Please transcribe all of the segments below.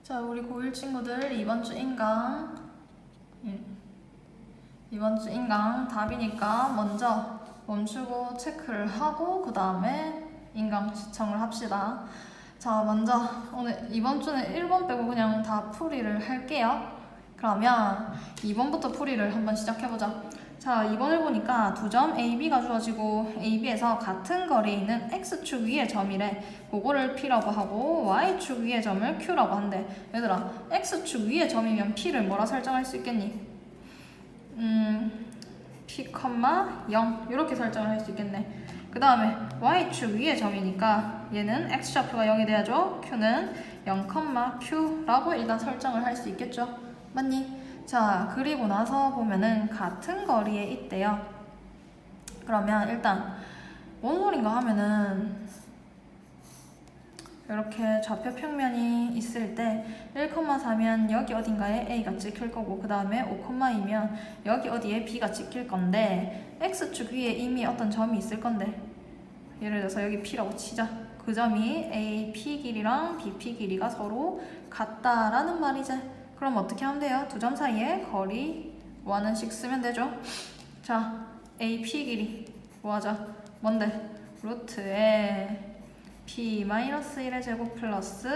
자, 우리 고1 친구들 이번 주 인강 답이니까 먼저 멈추고 체크를 하고 그 다음에 인강 시청을 합시다. 자, 먼저 오늘 이번 주는 1번 빼고 그냥 다 풀이를 할게요. 그러면 2번부터 풀이를 한번 시작해보자. 자, 2번을 보니까 두 점 AB가 주어지고 AB에서 같은 거리에 있는 X축 위의 점이래. 그거를 P라고 하고 Y축 위의 점을 Q라고 한대. 얘들아, X축 위의 점이면 P를 뭐라 설정할 수 있겠니? P, 0 이렇게 설정을 할 수 있겠네. 그 다음에 Y축 위의 점이니까 얘는 X좌표가 0이 돼야죠. Q는 0, Q라고 일단 설정을 할 수 있겠죠. 맞니? 자, 그리고 나서 보면은 같은 거리에 있대요. 그러면 일단 뭔 소린가 하면은 이렇게 좌표 평면이 있을 때 1,4면 여기 어딘가에 A가 찍힐 거고 그 다음에 5,2면 여기 어디에 B가 찍힐 건데 X축 위에 이미 어떤 점이 있을 건데 예를 들어서 여기 P라고 치자. 그 점이 A, P 길이랑 B, P 길이가 서로 같다라는 말이지. 그럼 어떻게 하면 돼요? 두 점 사이에 거리 원은씩 쓰면 되죠. 자, A, P 길이 뭐 하자? 뭔데? 루트에 P-1의 제곱 플러스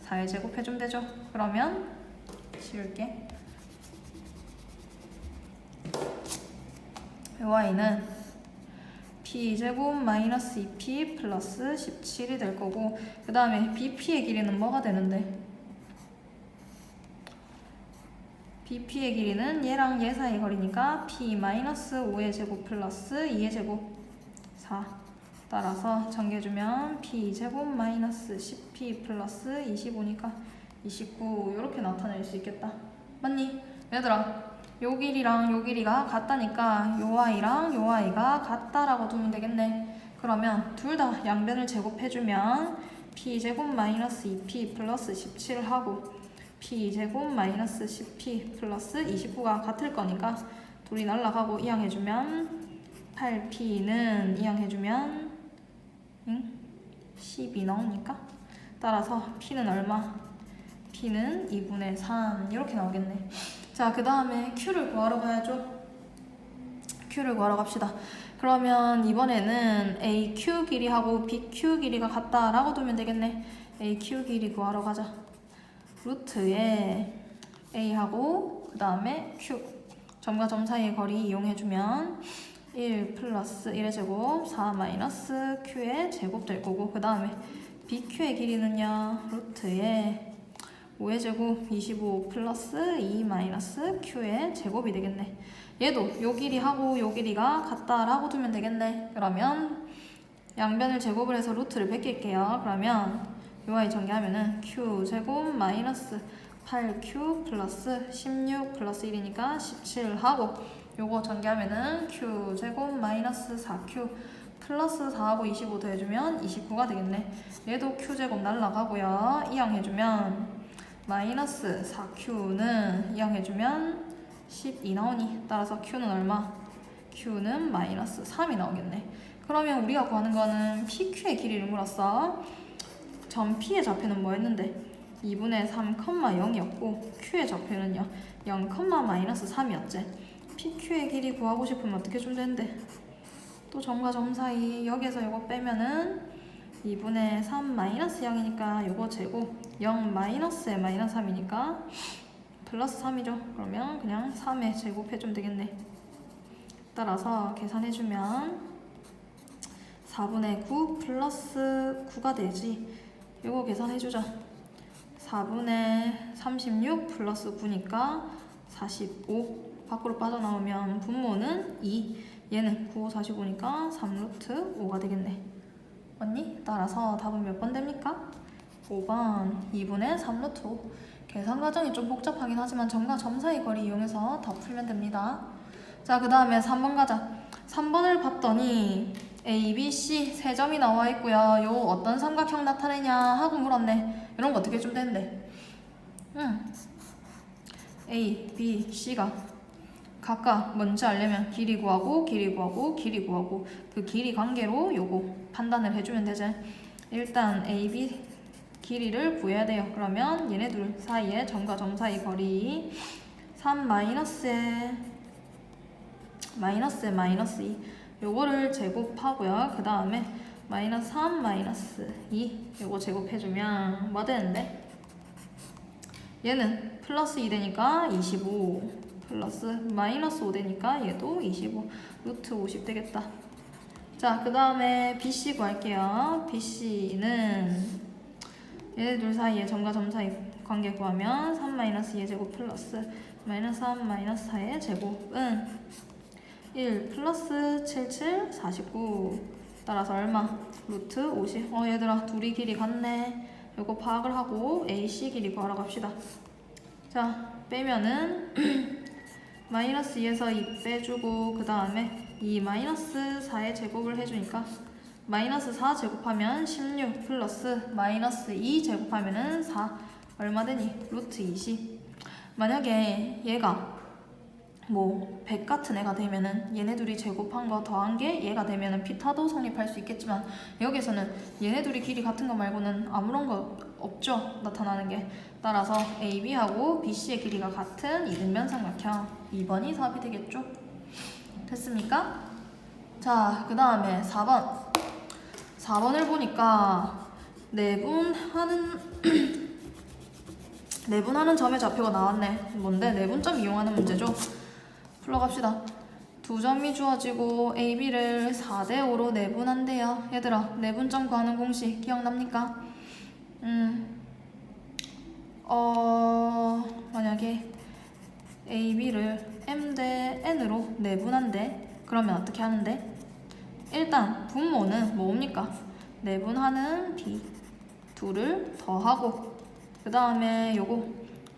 4의 제곱 해주면 되죠. 그러면 지울게. Y는 P제곱 마이너스 2P 플러스 17이 될 거고 그 다음에 BP의 길이는 뭐가 되는데? BP의 길이는 얘랑 얘 사이 거리니까 P-5의 제곱 플러스 2의 제곱 4 따라서 정리해주면 P제곱 마이너스 10P 플러스 25니까 29 이렇게 나타낼 수 있겠다. 맞니? 얘들아, 요 길이랑 요 길이가 같다니까 요 Y랑 요 Y가 같다라고 두면 되겠네. 그러면 둘 다 양변을 제곱해주면 P제곱 마이너스 2P 플러스 17을 하고 P제곱 마이너스 10P 플러스 29가 같을 거니까 둘이 날라가고 이항해주면 8P는 이항해주면 12 나오니까 따라서 P는 얼마? P는 2분의 3 이렇게 나오겠네. 자, 그 다음에 Q를 구하러 가야죠. Q를 구하러 갑시다. 그러면 이번에는 AQ 길이하고 BQ 길이가 같다라고 두면 되겠네. AQ 길이 구하러 가자. 루트에 A하고 그 다음에 Q 점과 점 사이의 거리 이용해주면 1 플러스 1의 제곱 4 마이너스 Q의 제곱 될 거고 그 다음에 BQ의 길이는요 루트에 5의 제곱 25 플러스 2 마이너스 Q의 제곱이 되겠네. 얘도 요 길이하고 요 길이가 같다라고 두면 되겠네. 그러면 양변을 제곱을 해서 루트를 베낄게요. 그러면 요아이 전개하면은 Q제곱 마이너스 8Q 플러스 16 플러스 1이니까 17 하고 요거 전개하면은 Q제곱 마이너스 4Q 플러스 4하고 25 더해주면 29가 되겠네. 얘도 Q제곱 날라가고요. 이항해주면 마이너스 4Q는 이항해주면 12 나오니 따라서 Q는 얼마? Q는 마이너스 3이 나오겠네. 그러면 우리가 구하는 거는 PQ의 길이를 물었어. 점 P의 좌표는 뭐였는데? 2분의 3, 0이었고 Q의 좌표는요 0, 마이너스 3이었지. PQ의 길이 구하고 싶으면 어떻게 주면 되는데? 또 점과 점 사이 여기에서 요거 빼면은 2분의 3 마이너스 0이니까 요거 제곱 0 마이너스에 마이너스 3이니까 플러스 3이죠. 그러면 그냥 3에 제곱해주면 되겠네. 따라서 계산해주면 4분의 9 플러스 9가 되지. 이거 계산해주자. 4분의 36 플러스 9니까 45 밖으로 빠져나오면 분모는 2 얘는 9, 45니까 3루트 5가 되겠네. 맞니? 따라서 답은 몇 번 됩니까? 5번 2분의 3루트 5 계산 과정이 좀 복잡하긴 하지만 점과 점 사이 거리 이용해서 더 풀면 됩니다. 자, 그 다음에 3번 가자. 3번을 봤더니 A, B, C 세 점이 나와 있고요. 요 어떤 삼각형 나타내냐 하고 물었네. 이런 거 어떻게 좀 되는데? A, B, C가 각각 뭔지 알려면 길이 구하고 길이 구하고 길이 구하고 그 길이 관계로 요거 판단을 해주면 되지. 일단 A, B 길이를 구해야 돼요. 그러면 얘네 둘 사이에 점과 점 사이 거리 3 마이너스에 마이너스 2 요거를 제곱하고요. 그 다음에 마이너스 3 마이너스 2 요거 제곱해주면 뭐 되는데? 얘는 플러스 2 되니까 25 플러스 마이너스 5 되니까 얘도 25 루트 50 되겠다. 자, 그 다음에 BC 구할게요. BC는 얘네 둘 사이에 점과 점 사이 관계 구하면 3 마이너스 2의 제곱 플러스 마이너스 3 마이너스 4의 제곱은 1 플러스 77 49 따라서 얼마? 루트 50. 얘들아 둘이 길이 같네. 요거 파악을 하고 AC 길이 구하러 갑시다. 자, 빼면은 마이너스 2에서 2 빼주고 그 다음에 2 마이너스 4의 제곱을 해주니까 마이너스 4 제곱하면 16 플러스 마이너스 2 제곱하면은 4 얼마 되니? 루트 20. 만약에 얘가 뭐 100 같은 애가 되면은 얘네 둘이 제곱한 거 더한 게 얘가 되면은 피타도 성립할 수 있겠지만 여기서는 얘네 둘이 길이 같은 거 말고는 아무런 거 없죠. 나타나는 게. 따라서 AB하고 BC의 길이가 같은 이등변 삼각형 2번이 답이 되겠죠. 됐습니까? 자, 그 다음에 4번을 보니까 내분하는 점의 좌표가 나왔네. 뭔데? 내분점 이용하는 문제죠. 풀러갑시다. 두 점이 주어지고 AB를 4대5로 내분한대요. 얘들아, 내분점 구하는 공식 기억납니까? 만약에 AB를 M 대 N으로 내분한대. 그러면 어떻게 하는데? 일단 분모는 뭡니까? 내분하는 B 둘을 더하고 그 다음에 요거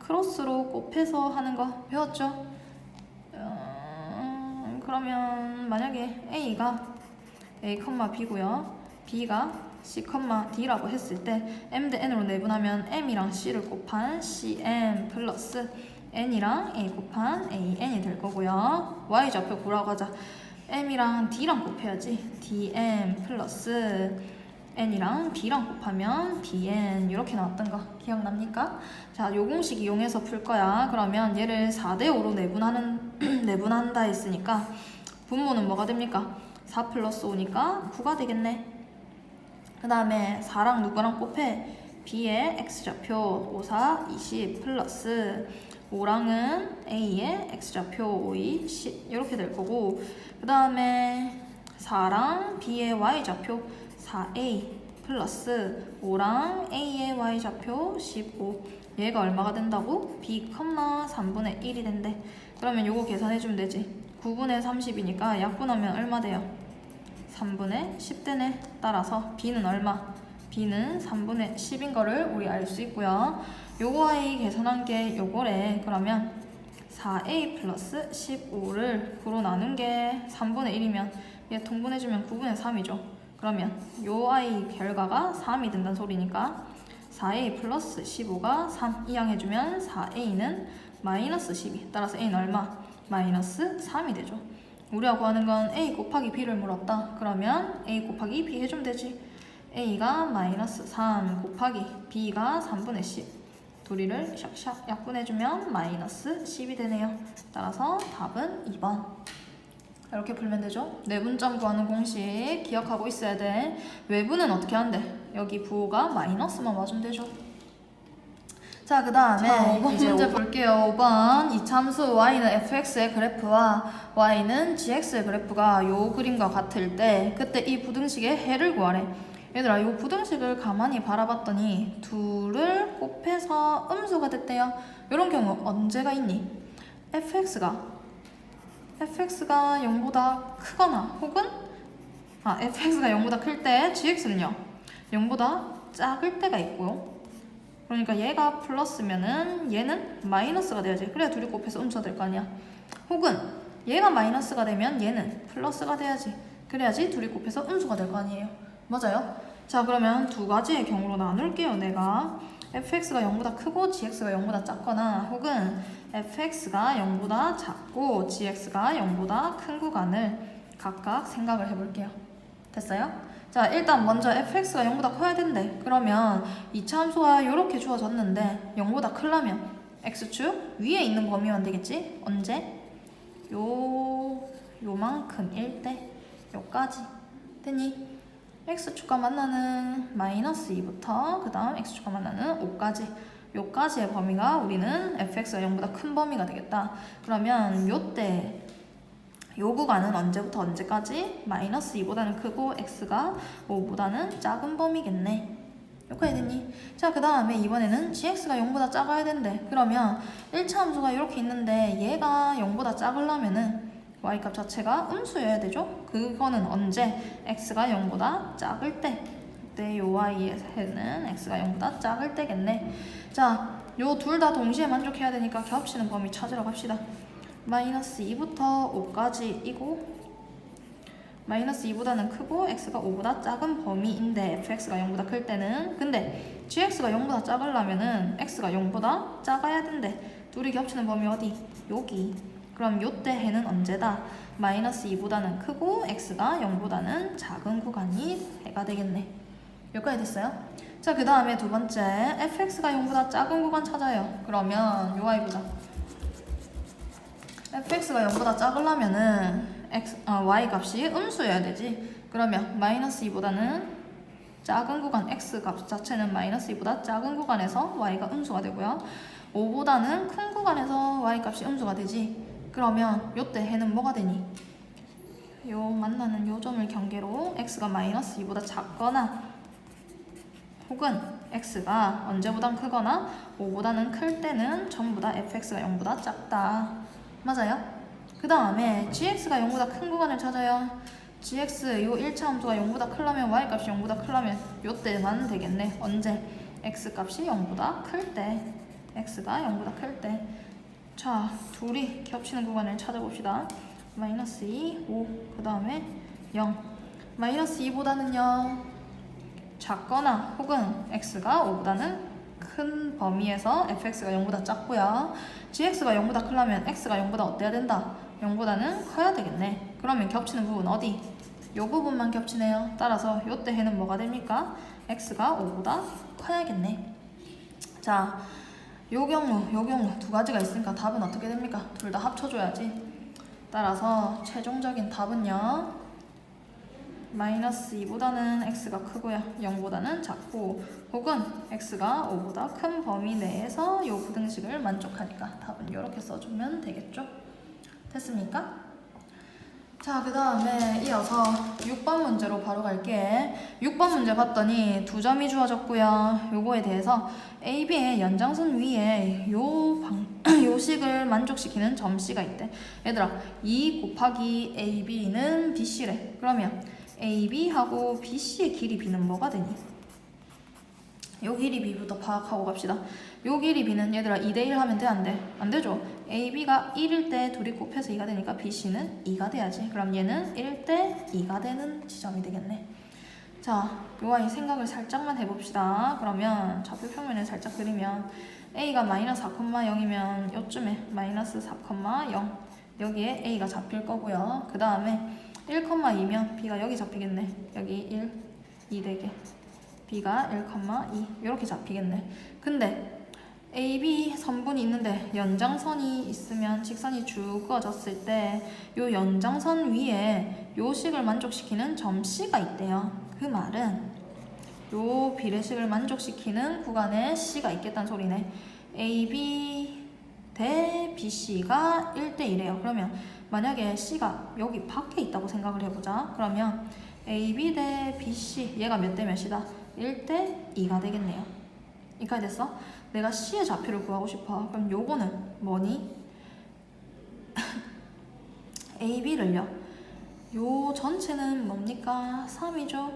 크로스로 곱해서 하는 거 배웠죠? 그러면 만약에 A가 A, B고요. B가 C, D라고 했을 때 M 대 N으로 내분하면 M이랑 C를 곱한 CM 플러스 N이랑 A 곱한 AN이 될 거고요. Y좌표 구라고 하자. M이랑 D랑 곱해야지. DM 플러스 N이랑 B랑 곱하면 DN 이렇게 나왔던 거 기억납니까? 자, 요 공식 이용해서 풀 거야. 그러면 얘를 4대5로 내분한다 했으니까 분모는 뭐가 됩니까? 4 플러스 5니까 9가 되겠네. 그 다음에 4랑 누구랑 곱해? B의 X좌표 5, 4, 20 플러스 5랑은 A의 X좌표 5, 2, 10 이렇게 될 거고 그 다음에 4랑 B의 Y좌표 4A 플러스 5랑 A의 Y좌표 15 얘가 얼마가 된다고? B, 3분의 1이 된대. 그러면 요거 계산해주면 되지. 9분의 30이니까 약분하면 얼마 돼요? 3분의 10 되네. 따라서 B는 얼마? B는 3분의 10인 거를 우리 알 수 있고요. 요거 A 계산한 게 요거래. 그러면 4A 플러스 15를 9로 나눈 게 3분의 1이면 얘 통분해주면 9분의 3이죠. 그러면 요 I 결과가 3이 된다는 소리니까 4A 플러스 15가 3 이항해주면 4A는 마이너스 12. 따라서 A는 얼마? 마이너스 3이 되죠. 우리가 구하는 건 A 곱하기 B를 물었다. 그러면 A 곱하기 B 해주면 되지. A가 마이너스 3 곱하기 B가 3분의 10 둘이를 샥샥 약분해주면 마이너스 10이 되네요. 따라서 답은 2번. 이렇게 풀면 되죠. 내분점 구하는 공식 기억하고 있어야 돼. 외부는 어떻게 한대? 여기 부호가 마이너스만 맞으면 되죠. 자, 그 다음에 이제 문제 볼게요. 5번 이참수 y는 fx의 그래프와 y는 gx의 그래프가 요 그림과 같을 때 그때 이 부등식의 해를 구하래. 얘들아, 이 부등식을 가만히 바라봤더니 둘을 곱해서 음수가 됐대요. 이런 경우 언제가 있니? fx가 0보다 크거나 혹은 fx가 0보다 클 때 gx는요 0보다 작을 때가 있고요. 그러니까 얘가 플러스면은 얘는 마이너스가 돼야지. 그래야 둘이 곱해서 음수가 될 거 아니야. 혹은 얘가 마이너스가 되면 얘는 플러스가 돼야지. 그래야지 둘이 곱해서 음수가 될 거 아니에요. 맞아요? 자, 그러면 두 가지의 경우로 나눌게요. 내가 fx가 0보다 크고 gx가 0보다 작거나 혹은 fx가 0보다 작고 gx가 0보다 큰 구간을 각각 생각을 해볼게요. 됐어요? 자, 일단 먼저 fx가 0보다 커야 된대. 그러면 이차 함수가 이렇게 주어졌는데 0보다 크려면 x축 위에 있는 범위만 되겠지? 언제? 요만큼일 때 요까지 됐니? x축과 만나는 마이너스 2부터 그 다음 x축과 만나는 5까지 요까지의 범위가 우리는 fx가 0보다 큰 범위가 되겠다. 그러면 요때 요 구간은 언제부터 언제까지? 마이너스 2보다는 크고 x가 5보다는 작은 범위겠네. 여기까지 됐니? 자, 그 다음에 이번에는 gx가 0보다 작아야 된대. 그러면 1차 함수가 이렇게 있는데 얘가 0보다 작으려면은 y값 자체가 음수여야 되죠? 그거는 언제? x가 0보다 작을 때. 그때 요 y에는 x가 0보다 작을 때겠네. 자, 요 둘 다 동시에 만족해야 되니까 겹치는 범위 찾으러 갑시다. 마이너스 2부터 5까지이고 마이너스 2보다는 크고 x가 5보다 작은 범위인데 fx가 0보다 클 때는 근데 gx가 0보다 작으려면은 x가 0보다 작아야 된대. 둘이 겹치는 범위 어디? 여기. 그럼 요때 해는 언제다? 마이너스 2보다는 크고 x가 0보다는 작은 구간이 해가 되겠네. 여기까지 됐어요? 자, 그 다음에 두 번째 fx가 0보다 작은 구간 찾아요. 그러면 요 y 보자. fx가 0보다 작으려면은 y 값이 음수여야 되지. 그러면 마이너스 2보다는 작은 구간 x 값 자체는 마이너스 2보다 작은 구간에서 y가 음수가 되고요. 5보다는 큰 구간에서 y 값이 음수가 되지. 그러면 요때 해는 뭐가 되니? 요 만나는 요 점을 경계로 x가 마이너스 2보다 작거나 혹은 x가 언제보단 크거나 5보다는 클 때는 전부 다 fx가 0보다 작다. 맞아요? 그 다음에 gx가 0보다 큰 구간을 찾아요. gx 요 1차 함수가 0보다 크려면 y 값이 0보다 크려면 요때만 되겠네. 언제? x 값이 0보다 클 때. x가 0보다 클 때. 자, 둘이 겹치는 구간을 찾아봅시다. 마이너스 2, 5, 그 다음에 0. 마이너스 2보다는요 작거나 혹은 x가 5보다는 큰 범위에서 fx가 0보다 작고요. gx가 0보다 크려면 x가 0보다 어때야 된다? 0보다는 커야 되겠네. 그러면 겹치는 부분 어디? 요 부분만 겹치네요. 따라서 요때 해는 뭐가 됩니까? x가 5보다 커야겠네. 자, 요 경우 두 가지가 있으니까 답은 어떻게 됩니까? 둘 다 합쳐줘야지. 따라서 최종적인 답은요 마이너스 2보다는 x가 크고요 0보다는 작고 혹은 x가 5보다 큰 범위 내에서 요 부등식을 만족하니까 답은 이렇게 써주면 되겠죠? 됐습니까? 자, 그 다음에 이어서 6번 문제로 바로 갈게. 6번 문제 봤더니 두 점이 주어졌고요. 요거에 대해서 AB의 연장선 위에 요 식을 만족시키는 점 C가 있대. 얘들아, 2 곱하기 AB는 BC래. 그러면 AB하고 BC의 길이 B는 뭐가 되니? 요 길이 B부터 파악하고 갑시다. 요 길이 B는 얘들아 2대1 하면 돼? 안 돼? 안 되죠? AB가 1일 때 둘이 곱해서 2가 되니까 BC는 2가 돼야지. 그럼 얘는 1 때 2가 되는 지점이 되겠네. 자, 요 아이 생각을 살짝만 해봅시다. 그러면 좌표 평면을 살짝 그리면 A가 마이너스 4,0이면 요쯤에 마이너스 4,0 여기에 A가 잡힐 거고요. 그 다음에 1,2면 B가 여기 잡히겠네. 여기 1, 2 되게 B가 1,2 이렇게 잡히겠네. 근데 AB 선분이 있는데 연장선이 있으면 직선이 쭉 그어졌을 때 요 연장선 위에 요 식을 만족시키는 점 C가 있대요. 그 말은 요 비례식을 만족시키는 구간에 C가 있겠다는 소리네. AB 대 BC가 1대1이에요. 그러면 만약에 C가 여기 밖에 있다고 생각을 해보자. 그러면 AB 대 BC 얘가 몇 대 몇이다? 1대 2가 되겠네요. 이까지 됐어? 내가 C의 좌표를 구하고 싶어. 그럼 요거는 뭐니? AB를요. 요 전체는 뭡니까? 3이죠.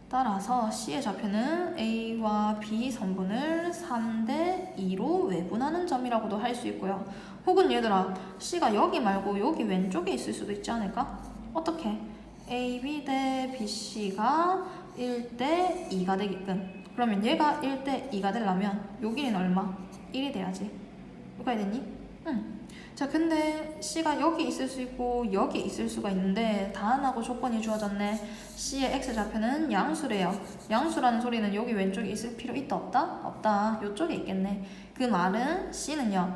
따라서 C의 좌표는 A와 B 선분을 3대 2로 외분하는 점이라고도 할 수 있고요. 혹은 얘들아, C가 여기 말고 여기 왼쪽에 있을 수도 있지 않을까? 어떻게? AB 대 BC가 1대 2가 되게끔. 그러면 얘가 1대 2가 되려면 요 길이는 얼마? 1이 돼야지. 여기까지 됐니? 자, 근데 C가 여기 있을 수 있고 여기 있을 수가 있는데 다안하고 조건이 주어졌네. C의 X좌표는 양수래요. 양수라는 소리는 여기 왼쪽에 있을 필요 있다 없다? 없다. 이쪽에 있겠네. 그 말은 C는요.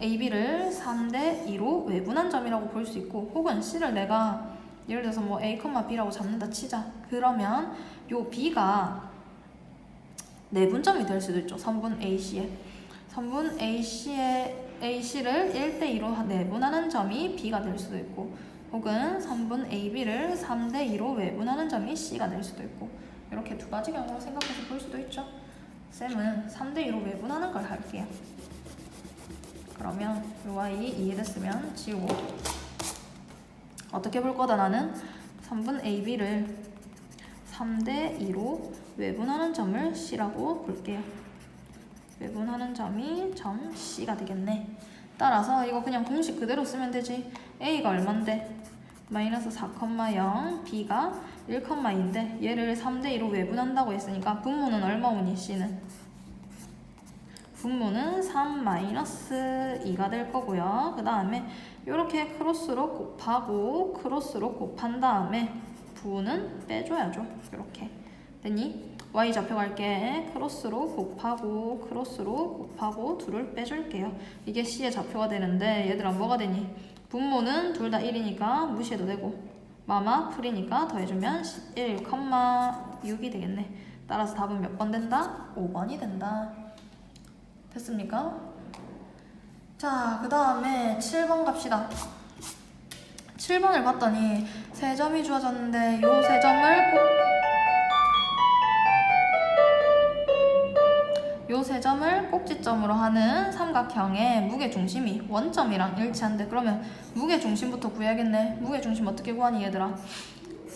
AB를 3대2로 외분한 점이라고 볼 수 있고 혹은 C를 내가 예를 들어서 뭐 A, B라고 잡는다 치자. 그러면 요 B가 내분점이 될 수도 있죠. 선분 AC에. 선분 AC를 1대2로 내분하는 점이 B가 될 수도 있고 혹은 선분 AB를 3대2로 외분하는 점이 C가 될 수도 있고 이렇게 두 가지 경우로 생각해서 볼 수도 있죠. 쌤은 3대2로 외분하는 걸 할게요. 그러면 요 y 이해됐으면 지우고 어떻게 볼 거다 나는 3분 AB를 3대2로 외분하는 점을 C라고 볼게요. 외분하는 점이 점 C가 되겠네. 따라서 이거 그냥 공식 그대로 쓰면 되지. A가 얼만데? 마이너스 4,0 B가 1,2인데 얘를 3대2로 외분한다고 했으니까 분모는 얼마 오니 C는? 분모는 3-2가 될 거고요. 그 다음에 이렇게 크로스로 곱하고 크로스로 곱한 다음에 부는 빼줘야죠. 이렇게 됐니? Y좌표 갈게. 크로스로 곱하고 크로스로 곱하고 2를 빼줄게요. 이게 C의 좌표가 되는데 얘들아 뭐가 되니? 분모는 둘 다 1이니까 무시해도 되고 마마 풀이니까 더해주면 1,6이 되겠네. 따라서 답은 몇 번 된다? 5번이 된다. 됐습니까? 자, 그 다음에 7번 갑시다. 7번을 봤더니 3점이 주어졌는데 요 3점을 요 3점을 꼭지점으로 하는 삼각형의 무게중심이 원점이랑 일치한데 그러면 무게중심부터 구해야겠네. 무게중심 어떻게 구하니 얘들아?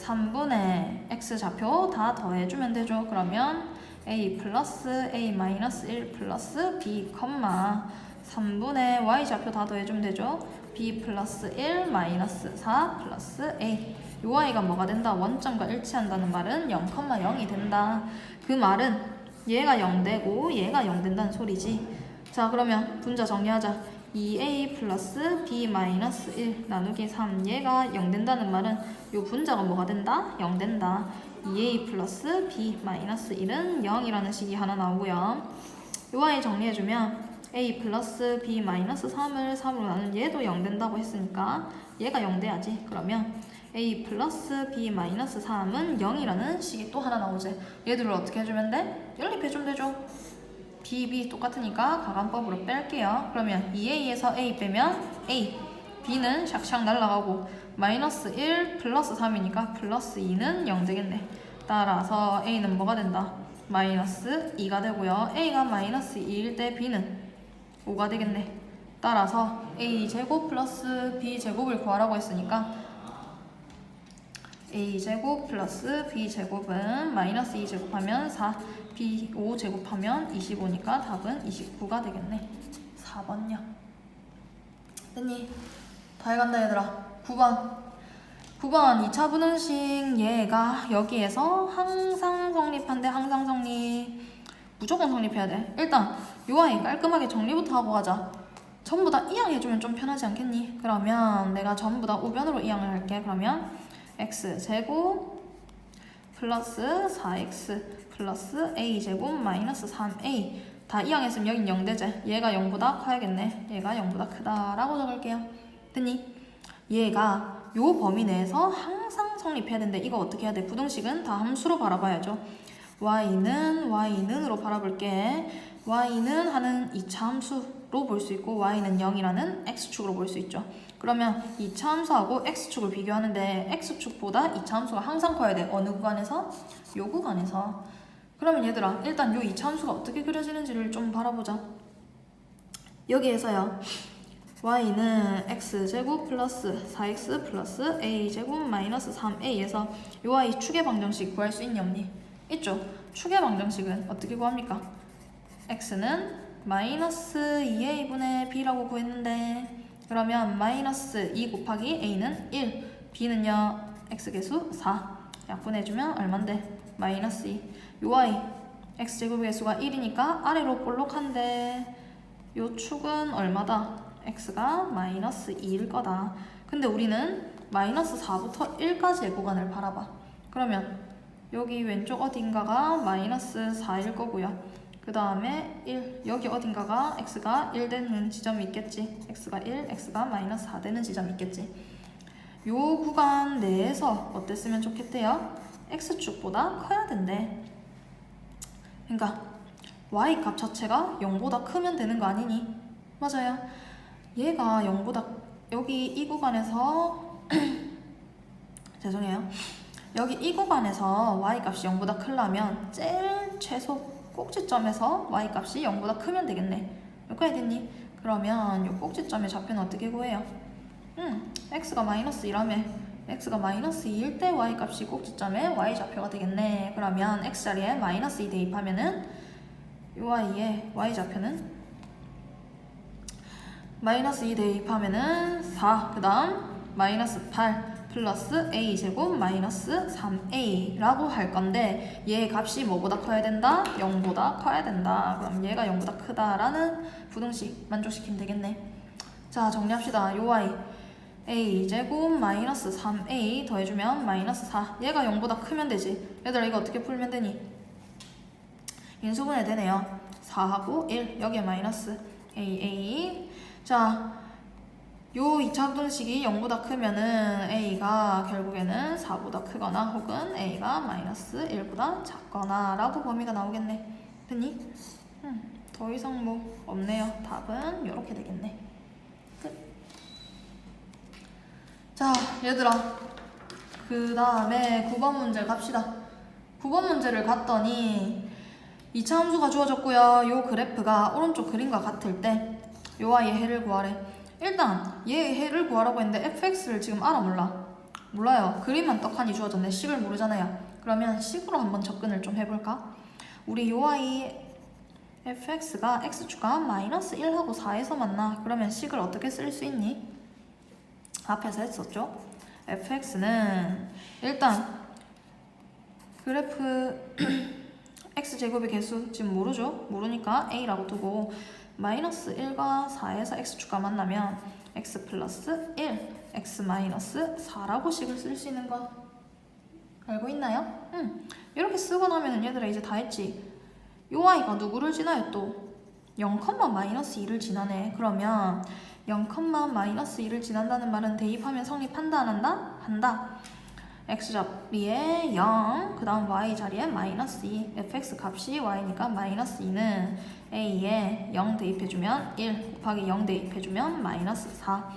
3분의 x좌표 다 더해주면 되죠. 그러면 a 플러스 a 마이너스 1 플러스 b, 3분의 y좌표 다 더해주면 되죠. b 플러스 1 마이너스 4 플러스 a. 요 y가 뭐가 된다? 원점과 일치한다는 말은 0,0이 된다. 그 말은 얘가 0되고 얘가 0 된다는 소리지. 자, 그러면 분자 정리하자. 2a 플러스 b 마이너스 1 나누기 3. 얘가 0 된다는 말은 요 분자가 뭐가 된다? 0 된다. 2a 플러스 b 마이너스 1은 0이라는 식이 하나 나오고요. 요 y 정리해주면 a 플러스 b 마이너스 3을 3으로 나누면 얘도 0 된다고 했으니까 얘가 0 돼야지. 그러면 a 플러스 b 마이너스 3은 0이라는 식이 또 하나 나오지. 얘들을 어떻게 해주면 돼? 연립해주면 되죠. b, b 똑같으니까 가간법으로 뺄게요. 그러면 2a에서 a 빼면 a, b는 샥샥 날라가고 마이너스 1 플러스 3이니까 플러스 2는 0 되겠네. 따라서 a는 뭐가 된다? 마이너스 2가 되고요. a가 마이너스 2일 때 b는 5가 되겠네. 따라서 a제곱 플러스 b제곱을 구하라고 했으니까 a제곱 플러스 b제곱은 마이너스 2제곱하면 4, b 5제곱하면 25니까 답은 29가 되겠네. 4번요. 됐니? 다 해간다 얘들아. 9번 2차 분원식 얘가 여기에서 항상 성립한데 항상 성립 무조건 성립해야 돼. 일단 요 아이 깔끔하게 정리부터 하고 가자. 전부 다 이항해주면 좀 편하지 않겠니? 그러면 내가 전부 다 우변으로 이항을 할게. 그러면 x제곱 플러스 4x 플러스 a제곱 마이너스 3a 다 이항했으면 여긴 0 되지. 얘가 0보다 커야겠네. 얘가 0보다 크다라고 적을게요. 됐니? 얘가 요 범위 내에서 항상 성립해야 되는데 이거 어떻게 해야 돼? 부등식은 다 함수로 바라봐야죠. y는으로 바라볼게. y는 하는 2차 함수로 볼 수 있고 y는 0이라는 x축으로 볼 수 있죠. 그러면 2차 함수하고 x축을 비교하는데 x축보다 2차 함수가 항상 커야 돼. 어느 구간에서? 요 구간에서. 그러면 얘들아 일단 요 2차 함수가 어떻게 그려지는지를 좀 바라보자. 여기에서요. y는 x제곱 플러스 4x 플러스 a제곱 마이너스 3a에서 요 y 축의 방정식 구할 수 있니 없니? 있죠. 축의 방정식은 어떻게 구합니까? x는 마이너스 2a분의 b라고 구했는데 그러면 마이너스 2 곱하기 a는 1 b는요 x개수 4 약분해주면 얼만데? 마이너스 2 요 y x제곱의 개수가 1이니까 아래로 볼록한데 요 축은 얼마다? x가 마이너스 2일 거다. 근데 우리는 마이너스 4부터 1까지의 구간을 바라봐. 그러면 여기 왼쪽 어딘가가 마이너스 4일 거고요. 그 다음에 1, 여기 어딘가가 x가 1 되는 지점이 있겠지. x가 1, x가 마이너스 4 되는 지점이 있겠지. 요 구간 내에서 어땠으면 좋겠대요? x축보다 커야 된대. 그러니까 y 값 자체가 0보다 크면 되는 거 아니니? 맞아요. 얘가 0보다 여기 이 구간에서 죄송해요. 여기 이 구간에서 y 값이 0보다 크려면 제일 최소 꼭지점에서 y 값이 0보다 크면 되겠네. 여기까지 됐니? 그러면 이 꼭지점의 좌표는 어떻게 구해요? x가 마이너스 2라며 x가 마이너스 2일 때 y 값이 꼭지점의 y 좌표가 되겠네. 그러면 x자리에 마이너스 2 대입하면은 이 y의 y 좌표는 마이너스 2 대입하면은 4, 그 다음 마이너스 8 플러스 a제곱 마이너스 3a 라고 할 건데 얘 값이 뭐보다 커야 된다? 0보다 커야 된다. 그럼 얘가 0보다 크다라는 부등식 만족시키면 되겠네. 자, 정리합시다. 요 y a제곱 마이너스 3a 더해주면 마이너스 4. 얘가 0보다 크면 되지. 얘들아 이거 어떻게 풀면 되니? 인수분해 되네요. 4하고 1 여기에 마이너스 a. 자, 요 2차 부등식이 0보다 크면은 a가 결국에는 4보다 크거나 혹은 a가 마이너스 1보다 작거나 라고 범위가 나오겠네. 됐니? 더 이상 뭐 없네요. 답은 이렇게 되겠네. 끝. 자, 얘들아 그 다음에 9번 문제 갑시다. 9번 문제를 봤더니 2차 함수가 주어졌고요. 요 그래프가 오른쪽 그림과 같을 때 요와 얘 해를 구하래. 일단 얘 해를 구하라고 했는데 fx를 지금 알아 몰라? 몰라요. 그림만 떡하니 주어졌네. 식을 모르잖아요. 그러면 식으로 한번 접근을 좀 해볼까? 우리 요와 이 fx가 x축과 마이너스 1하고 4에서 만나. 그러면 식을 어떻게 쓸 수 있니? 앞에서 했었죠? fx는 일단 그래프 x제곱의 개수 지금 모르죠? 모르니까 a라고 두고 마이너스 1과 4에서 x축과 만나면 x 플러스 1, x 마이너스 4라고 식을 쓸 수 있는 거 알고 있나요? 이렇게 쓰고 나면 얘들아 이제 다 했지. 요 y가 누구를 지나요 또? 0, 마이너스 2를 지나네. 그러면 0, 마이너스 2를 지난다는 말은 대입하면 성립한다 안 한다? 한다. x 자리에 0, 그 다음 y 자리에 마이너스 2. fx 값이 y니까 마이너스 2는 a에 0 대입해주면 1 곱하기 0 대입해주면 마이너스 4.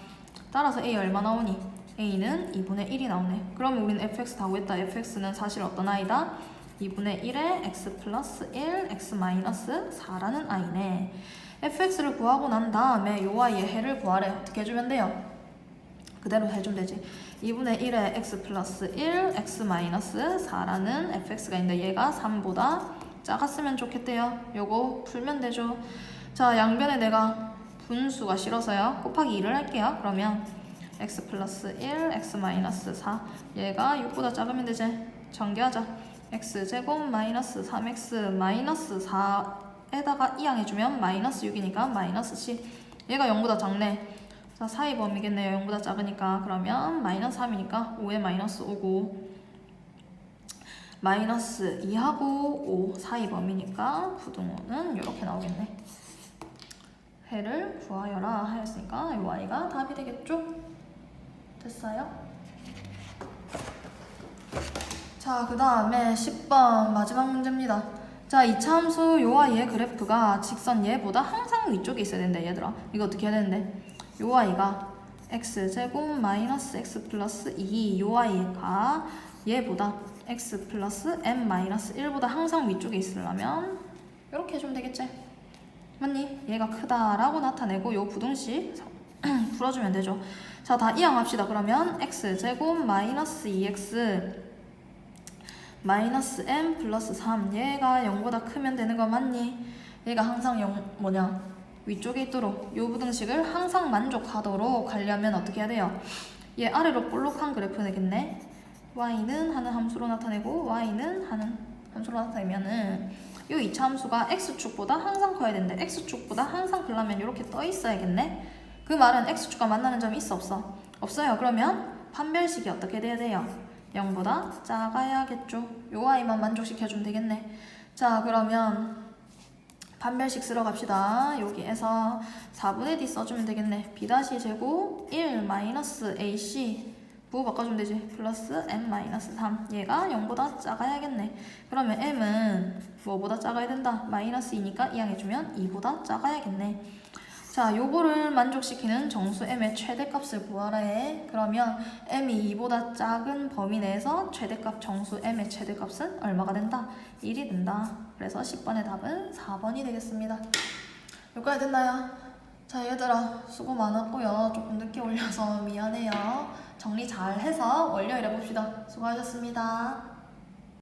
따라서 a 얼마 나오니? a는 2분의 1이 나오네. 그러면 우리는 fx 다 구했다. fx는 사실 어떤 아이다? 2분의 1에 x 플러스 1, x 마이너스 4라는 아이네. fx를 구하고 난 다음에 요 y의 해를 구하래. 어떻게 해주면 돼요? 그대로 해주면 되지. 2분의 1에 x 플러스 1, x 마이너스 4라는 fx가 있는데 얘가 3보다 작았으면 좋겠대요. 요거 풀면 되죠. 자, 양변에 내가 분수가 싫어서요. 곱하기 2를 할게요. 그러면 x 플러스 1, x 마이너스 4 얘가 6보다 작으면 되지. 전개하자. x제곱 마이너스 3x 마이너스 4에다가 이항해주면 마이너스 6이니까 마이너스 10. 얘가 0보다 작네. 자, 사이 범위겠네요. 0보다 작으니까. 그러면 마이너스 3이니까 5에 마이너스 5고 마이너스 2하고 5 사이 범위니까 부등호는 이렇게 나오겠네. 해를 구하여라 하였으니까 이 y가 답이 되겠죠? 됐어요? 자, 그 다음에 10번 마지막 문제입니다. 자, 이차 함수 요와 얘 그래프가 직선 얘보다 항상 위쪽에 있어야 된다 얘들아. 이거 어떻게 해야 되는데? 요 y가 x제곱 마이너스 x 플러스 2 요 y가 얘보다 x 플러스 m 마이너스 1보다 항상 위쪽에 있으려면 이렇게 해주면 되겠지? 맞니? 얘가 크다라고 나타내고 요 부등식 풀어주면 되죠. 자, 다 이항합시다. 그러면 x제곱 마이너스 2x 마이너스 m 플러스 3 얘가 0보다 크면 되는 거 맞니? 얘가 항상 0 위쪽에 있도록 요 부등식을 항상 만족하도록 하려면 어떻게 해야 돼요? 얘 아래로 볼록한 그래프 되겠네. y는 하는 함수로 나타내고 y는 하는 함수로 나타내면은 요 2차 함수가 x축보다 항상 커야 되는데 x축보다 항상 크려면 이렇게 떠 있어야겠네. 그 말은 x축과 만나는 점이 있어 없어? 없어요. 그러면 판별식이 어떻게 돼야 돼요? 0보다 작아야겠죠. 요 아이만 만족시켜주면 되겠네. 자, 그러면 판별식 쓰러 갑시다. 여기에서 4분의 d 써주면 되겠네. b 제곱 1 마이너스 ac 부호 바꿔주면 되지. 플러스 m 마이너스 3. 얘가 0보다 작아야겠네. 그러면 m은 뭐보다 작아야 된다? 마이너스 2니까 이항해주면 2보다 작아야겠네. 자, 요거를 만족시키는 정수 m의 최대값을 구하라 해. 그러면 m이 2보다 작은 범위 내에서 최대값 정수 m의 최대값은 얼마가 된다? 1이 된다. 그래서 10번의 답은 4번이 되겠습니다. 여기까지 됐나요? 자, 얘들아 수고 많았고요. 조금 늦게 올려서 미안해요. 정리 잘 해서 월요일에 봅시다. 수고하셨습니다.